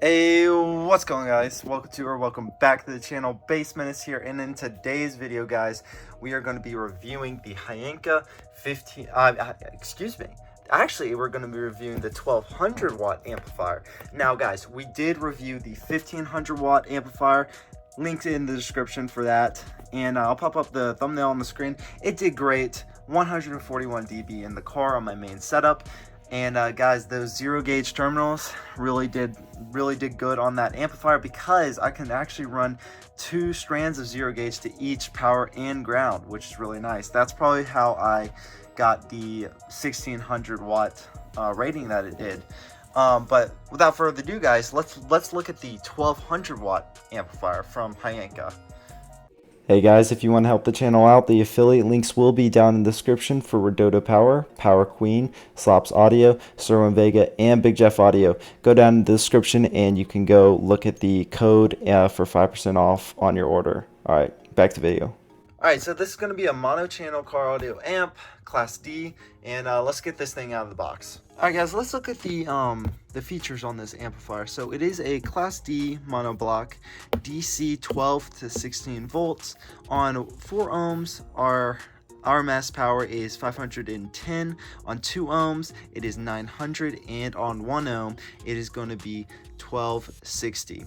Hey, what's going on, guys? Welcome back to the channel. Menace here, and in today's video, guys, we are going to be reviewing the Hyanka 15 actually, we're going to be reviewing the 1200 watt amplifier. Now, guys, we did review the 1500 watt amplifier. Links in the description for that, and I'll pop up the thumbnail on the screen. It did great. 141 dB in the car on my main setup. And guys, those zero gauge terminals really did good on that amplifier, because I can actually run 2 strands of zero gauge to each power and ground, which is really nice. That's probably how I got the 1600 watt rating that it did. But without further ado, guys, let's look at the 1200 watt amplifier from Hyanka. Hey guys, if you want to help the channel out, the affiliate links will be down in the description for Redodo Power, Power Queen, Slops Audio, Serwin Vega, and Big Jeff Audio. Go down in the description and you can go look at the code for 5% off on your order. Alright, back to video. Alright, so this is going to be a mono channel car audio amp, Class D, and let's get this thing out of the box. Alright guys, let's look at the features on this amplifier. So it is a Class D monoblock, DC 12 to 16 volts. On 4 ohms, our RMS power is 510. On 2 ohms, it is 900, and on 1 ohm, it is going to be 1260.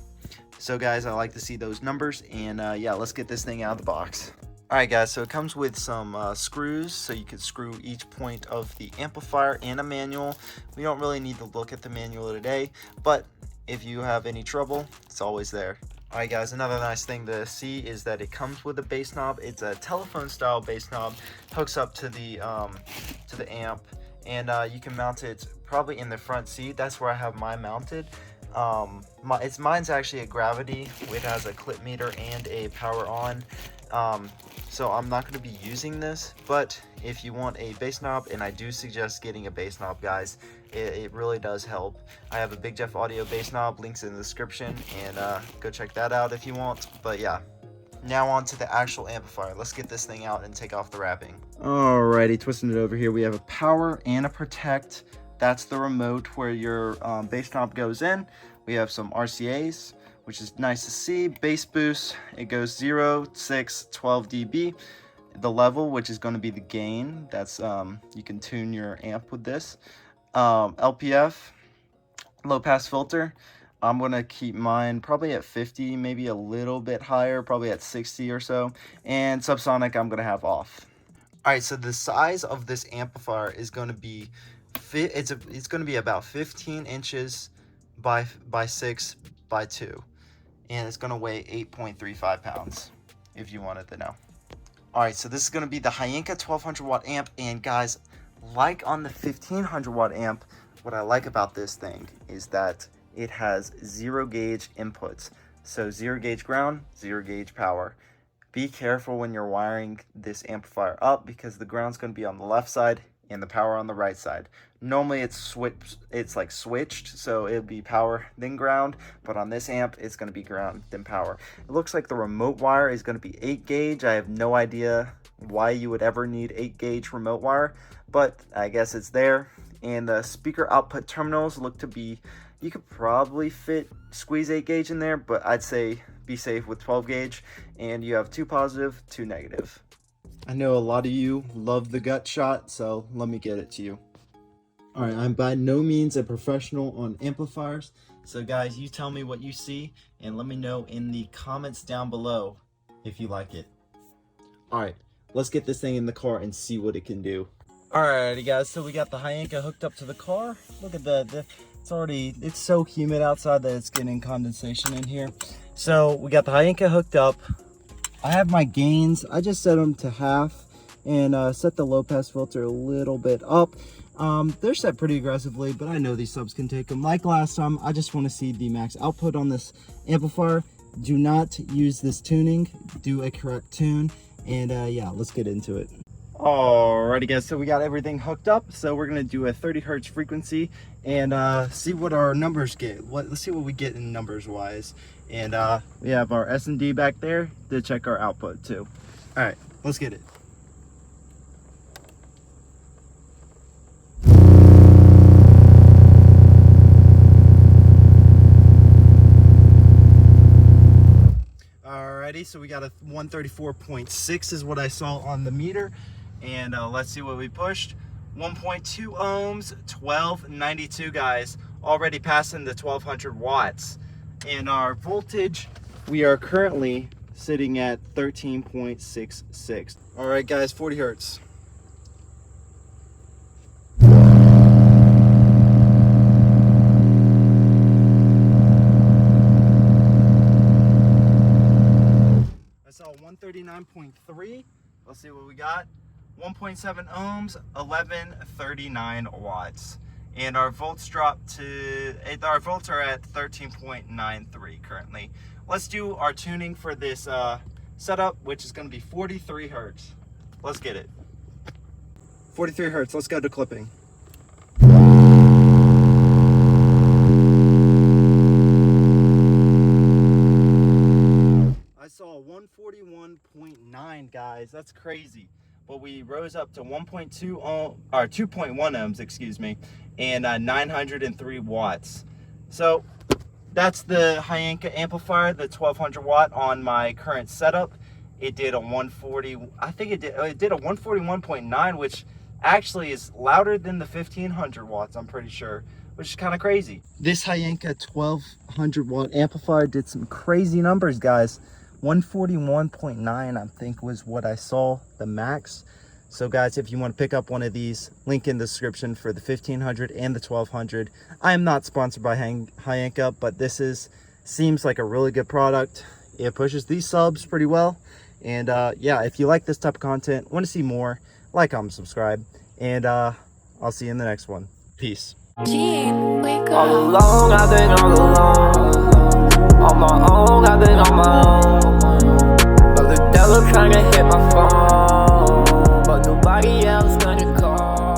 So guys, I like to see those numbers, and yeah, let's get this thing out of the box. Alright guys, so it comes with some screws, so you can screw each point of the amplifier, and a manual. We don't really need to look at the manual today, but if you have any trouble, it's always there. Alright guys, another nice thing to see is that it comes with a bass knob. It's a telephone style bass knob, hooks up to the amp, and you can mount it probably in the front seat. That's where I have mine mounted. Mine's actually a gravity. It has a clip meter and a power on. So I'm not going to be using this, but if you want a bass knob, and I do suggest getting a bass knob, guys, it really does help. I have a Big Jeff Audio bass knob, links in the description, and go check that out if you want. But yeah, now on to the actual amplifier. Let's get this thing out and take off the wrapping. Alrighty, twisting it over here, we have a power and a protect. That's the remote where your bass knob goes in. We have some RCAs, which is nice to see. Bass boost, it goes 0, 6, 12 dB. The level, which is going to be the gain, that's you can tune your amp with this. LPF, low pass filter. I'm going to keep mine probably at 50, maybe a little bit higher, probably at 60 or so. And subsonic, I'm going to have off. Alright, so the size of this amplifier is going to be, it's going to be about 15 inches by 6 by 2. And it's going to weigh 8.35 pounds, if you wanted to know. Alright, so this is going to be the Hyanka 1200 watt amp, and guys, like on the 1500 watt amp, what I like about this thing is that it has 0 gauge inputs. So 0 gauge ground, 0 gauge power. Be careful when you're wiring this amplifier up, because the ground's going to be on the left side and the power on the right side. Normally it's switched, so it'll be power then ground, but on this amp it's going to be ground then power. It looks like the remote wire is going to be 8 gauge. I have no idea why you would ever need 8 gauge remote wire, but I guess it's there. And the speaker output terminals look to be, you could probably squeeze 8 gauge in there, but I'd say be safe with 12 gauge, and you have 2 positive, 2 negative. I know a lot of you love the gut shot, so let me get it to you. Alright, I'm by no means a professional on amplifiers, so guys, you tell me what you see, and let me know in the comments down below if you like it. Alright, let's get this thing in the car and see what it can do. Alrighty guys, so we got the Hyanka hooked up to the car. Look at that, it's so humid outside that it's getting condensation in here. So we got the Hyanka hooked up. I have my gains, I just set them to half, and set the low pass filter a little bit up. They're set pretty aggressively, but I know these subs can take them. Like last time, I just want to see the max output on this amplifier. Do not use this tuning, do a correct tune, and yeah, let's get into it. Alrighty guys, so we got everything hooked up, so we're gonna do a 30 hertz frequency and see what our numbers get. Let's see what we get in numbers wise. And we have our S&D back there to check our output too. Alright, let's get it. already. So we got a 134.6 is what I saw on the meter. And let's see what we pushed. 1.2 ohms, 1292, guys. Already passing the 1200 watts. And our voltage, we are currently sitting at 13.66. All right, guys, 40 hertz. I saw 139.3. Let's see what we got. 1.7 ohms, 1139 watts. And our volts dropped to, our volts are at 13.93 currently. Let's do our tuning for this setup, which is going to be 43 hertz. Let's get it. 43 hertz, let's go to clipping. I saw 141.9, guys. That's crazy. But we rose up to 1.2 ohm, or 2.1 ohms, excuse me, and 903 watts. So that's the Hyanka amplifier, the 1200 watt on my current setup. It did a 140, I think it did a 141.9, which actually is louder than the 1500 watts, I'm pretty sure, which is kind of crazy. This Hyanka 1200 watt amplifier did some crazy numbers, guys. 141.9, I think, was what I saw, the max. So guys, if you want to pick up one of these, link in the description for the 1500 and the 1200. I am not sponsored by Hyanka, but this seems like a really good product. It pushes these subs pretty well. And yeah, if you like this type of content, want to see more, like, comment, subscribe, and I'll see you in the next one. Peace. All alone, I've been all alone. On my own, I've been on my own. But the devil trying to hit my phone, but nobody else gonna call.